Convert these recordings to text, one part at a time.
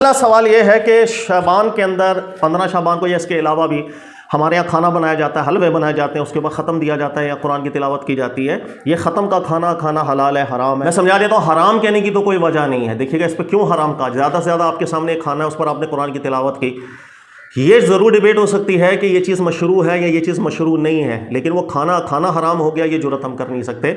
پہلا سوال یہ ہے کہ شعبان کے اندر 15 شعبان کو یا اس کے علاوہ بھی ہمارے یہاں کھانا بنایا جاتا ہے، حلوے بنائے جاتے ہیں، اس کے بعد ختم دیا جاتا ہے یا قرآن کی تلاوت کی جاتی ہے۔ یہ ختم کا کھانا حلال ہے حرام ہے؟ میں سمجھا دیتا ہوں، حرام کہنے کی تو کوئی وجہ نہیں ہے۔ دیکھیے گا اس پہ کیوں حرام کہا، زیادہ سے زیادہ آپ کے سامنے ایک کھانا ہے، اس پر آپ نے قرآن کی تلاوت کی۔ یہ ضرور ڈیبیٹ ہو سکتی ہے کہ یہ چیز مشروع ہے یا یہ چیز مشروع نہیں ہے، لیکن وہ کھانا حرام ہو گیا، یہ جرات ہم کر نہیں سکتے۔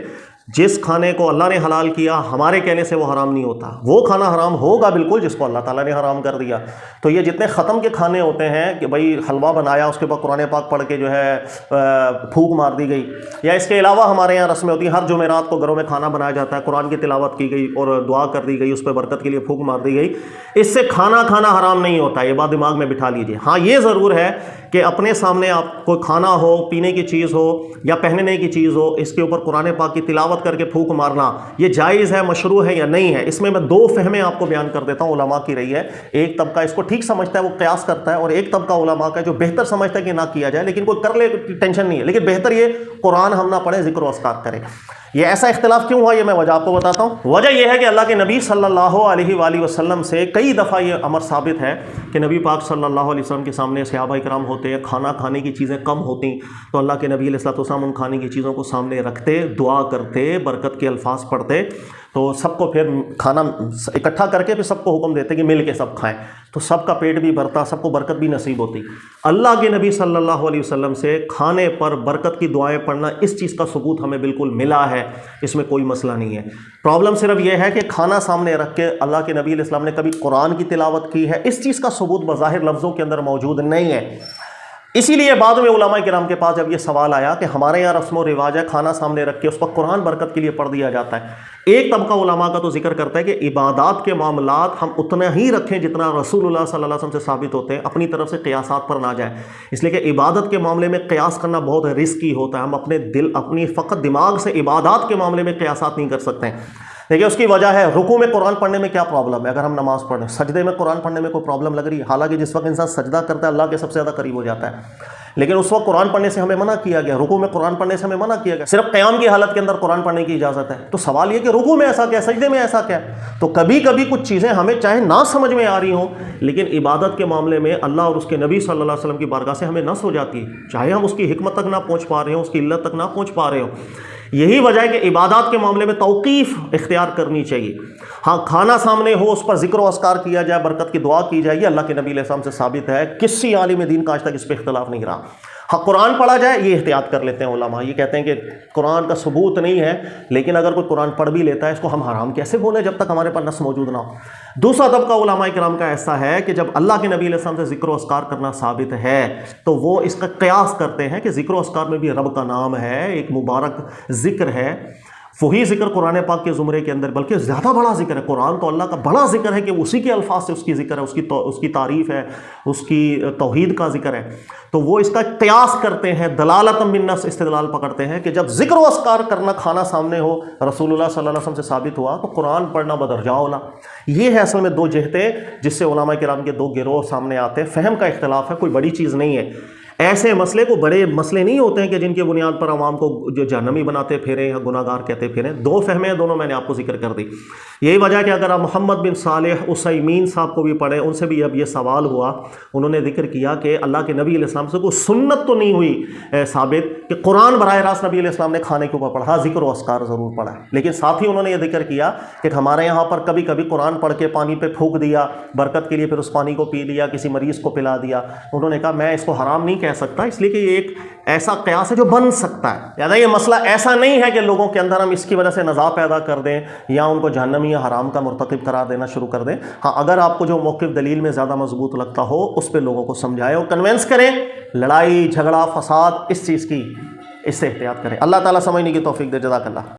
جس کھانے کو اللہ نے حلال کیا ہمارے کہنے سے وہ حرام نہیں ہوتا، وہ کھانا حرام ہوگا بالکل جس کو اللہ تعالیٰ نے حرام کر دیا۔ تو یہ جتنے ختم کے کھانے ہوتے ہیں کہ بھائی حلوہ بنایا، اس کے بعد قرآن پاک پڑھ کے جو ہے پھونک مار دی گئی، یا اس کے علاوہ ہمارے یہاں رسمیں ہوتی ہیں، ہر جمعرات کو گھروں میں کھانا بنایا جاتا ہے، قرآن کی تلاوت کی گئی اور دعا کر دی گئی، اس پہ برکت کے لیے پھونک مار دی گئی، اس سے کھانا حرام نہیں ہوتا، یہ بات دماغ میں بٹھا لیجئے۔ ہاں یہ ضرور ہے کہ اپنے سامنے آپ کوئی کھانا ہو، پینے کی چیز ہو یا پہننے کی چیز ہو، اس کے اوپر قرآن پاک کی تلاوت کر کے پھونک مارنا یہ جائز ہے، مشروع ہے یا نہیں ہے؟ اس میں دو فہمیں آپ کو بیان کر دیتا ہوں علماء کی رہی ہے۔ ایک طبقہ اس کو ٹھیک سمجھتا ہے، وہ قیاس کرتا ہے، اور ایک طبقہ علماء کا جو بہتر سمجھتا ہے کہ نہ کیا جائے، لیکن کوئی کر لے ٹینشن نہیں ہے، لیکن بہتر یہ قرآن ہم نہ پڑھیں، ذکر و اذکار کریں۔ یہ ایسا اختلاف کیوں ہوا، یہ میں وجہ آپ کو بتاتا ہوں۔ وجہ یہ ہے کہ اللہ کے نبی صلی اللہ علیہ وآلہ وسلم سے کئی دفعہ یہ امر ثابت ہے کہ نبی پاک صلی اللہ علیہ وسلم کے سامنے صحابہ کرام ہوتے ہیں، کھانا کھانے کی چیزیں کم ہوتی تو اللہ کے نبی علیہ الصلوۃ والسلام ان کھانے کی چیزوں کو سامنے رکھتے، دعا کرتے، برکت کے الفاظ پڑھتے، تو سب کو پھر کھانا اکٹھا کر کے پھر سب کو حکم دیتے کہ مل کے سب کھائیں، تو سب کا پیٹ بھی بھرتا، سب کو برکت بھی نصیب ہوتی۔ اللہ کے نبی صلی اللہ علیہ وسلم سے کھانے پر برکت کی دعائیں پڑھنا، اس چیز کا ثبوت ہمیں بالکل ملا ہے، اس میں کوئی مسئلہ نہیں ہے۔ پرابلم صرف یہ ہے کہ کھانا سامنے رکھ کے اللہ کے نبی علیہ السلام نے کبھی قرآن کی تلاوت کی ہے، اس چیز کا ثبوت بظاہر لفظوں کے اندر موجود نہیں ہے۔ اسی لیے بعد میں علماء کرام کے پاس جب یہ سوال آیا کہ ہمارے یہاں رسم و رواج ہے کھانا سامنے رکھ کے اس پر قرآن برکت کے لیے پڑھ دیا جاتا ہے، ایک طبقہ علماء کا تو ذکر کرتا ہے کہ عبادات کے معاملات ہم اتنا ہی رکھیں جتنا رسول اللہ صلی اللہ علیہ وسلم سے ثابت ہوتے ہیں، اپنی طرف سے قیاسات پر نہ جائیں، اس لیے کہ عبادت کے معاملے میں قیاس کرنا بہت رسکی ہوتا ہے، ہم اپنی فقط دماغ سے عبادات کے معاملے میں قیاسات نہیں کر سکتے ہیں۔ دیکھیے اس کی وجہ ہے، رکوع میں قرآن پڑھنے میں کیا پرابلم ہے اگر ہم نماز پڑھیں، سجدے میں قرآن پڑھنے میں کوئی پرابلم لگ رہی ہے؟ حالانکہ جس وقت انسان سجدہ کرتا ہے اللہ کے سب سے زیادہ قریب ہو جاتا ہے، لیکن اس وقت قرآن پڑھنے سے ہمیں منع کیا گیا، رکوع میں قرآن پڑھنے سے ہمیں منع کیا گیا، صرف قیام کی حالت کے اندر قرآن پڑھنے کی اجازت ہے۔ تو سوال یہ کہ رکوع میں ایسا کیا ہے، سجدے میں ایسا کیا ہے؟ تو کبھی کبھی کچھ چیزیں ہمیں چاہے نہ سمجھ میں آ رہی ہوں، لیکن عبادت کے معاملے میں اللہ اور اس کے نبی صلی اللہ علیہ وسلم کی بارگاہ سے ہمیں نص ہو جاتی ہے، چاہے ہم اس کی حکمت تک نہ پہنچ پا رہے ہوں، اس کی علت تک نہ پہنچ پا رہے ہوں۔ یہی وجہ ہے کہ عبادات کے معاملے میں توقیف اختیار کرنی چاہیے۔ ہاں کھانا سامنے ہو، اس پر ذکر و اذکار کیا جائے، برکت کی دعا کی جائے، یہ اللہ کے نبی علیہ السلام سے ثابت ہے، کسی عالم دین کا آج تک اس پہ اختلاف نہیں رہا۔ ہاں قرآن پڑھا جائے یہ احتیاط کر لیتے ہیں علماء، یہ کہتے ہیں کہ قرآن کا ثبوت نہیں ہے، لیکن اگر کوئی قرآن پڑھ بھی لیتا ہے اس کو ہم حرام کیسے بولیں جب تک ہمارے پاس نص موجود نہ ہو۔ دوسرا طبقہ علماء کرام کا ایسا ہے کہ جب اللہ کے نبی علیہ السلام سے ذکر و اذکار کرنا ثابت ہے تو وہ اس کا قیاس کرتے ہیں کہ ذکر و اذکار میں بھی رب کا نام ہے، ایک مبارک ذکر ہے، وہی ذکر قرآن پاک کے زمرے کے اندر بلکہ زیادہ بڑا ذکر ہے، قرآن تو اللہ کا بڑا ذکر ہے کہ اسی کے الفاظ سے اس کی ذکر ہے، اس کی تعریف ہے، اس کی توحید کا ذکر ہے، تو وہ اس کا قیاس کرتے ہیں، دلالۃ بالنص استدلال پکڑتے ہیں کہ جب ذکر و اذکار کرنا کھانا سامنے ہو، رسول اللہ صلی اللہ علیہ وسلم سے ثابت ہوا، تو قرآن پڑھنا بدرجہ اولا۔ یہ ہے اصل میں دو جہتیں جس سے علماء کرام کے دو گروہ سامنے آتے ہیں، فہم کا اختلاف ہے، کوئی بڑی چیز نہیں ہے۔ ایسے مسئلے کو بڑے مسئلے نہیں ہوتے ہیں کہ جن کے بنیاد پر عوام کو جو جہنمی بناتے پھریں یا گناہ گار کہتے پھریں، دو فہمیں دونوں میں نے آپ کو ذکر کر دی۔ یہی وجہ ہے کہ اگر آپ محمد بن صالح عثیمین صاحب کو بھی پڑھیں، ان سے بھی اب یہ سوال ہوا، انہوں نے ذکر کیا کہ اللہ کے نبی علیہ السلام سے کوئی سنت تو نہیں ہوئی ثابت کہ قرآن براہ راست نبی علیہ السلام نے کھانے کے اوپر پڑھا، ذکر و اذکار ضرور پڑھا ہے، لیکن ساتھ ہی انہوں نے یہ ذکر کیا کہ ہمارے یہاں پر کبھی کبھی قرآن پڑھ کے پانی پہ پھونک دیا برکت کے لیے، پھر اس پانی کو پی لیا، کسی مریض کو پلا دیا۔ انہوں نے کہا میں اس کو حرام نہیں کہہ سکتا، اس لیے کہ یہ ایک ایسا قیاس ہے جو بن سکتا ہے، یعنی یہ مسئلہ ایسا نہیں ہے کہ لوگوں کے اندر ہم اس کی وجہ سے نزاع پیدا کر دیں یا ان کو جہنمی یا حرام کا مرتکب قرار دینا شروع کر دیں۔ ہاں اگر آپ کو جو موقف دلیل میں زیادہ مضبوط لگتا ہو اس پہ لوگوں کو سمجھائیں اور کنونس کریں، لڑائی جھگڑا فساد اس چیز کی اس سے احتیاط کریں۔ اللہ تعالیٰ سمجھنے کی توفیق دے، جزاک اللہ۔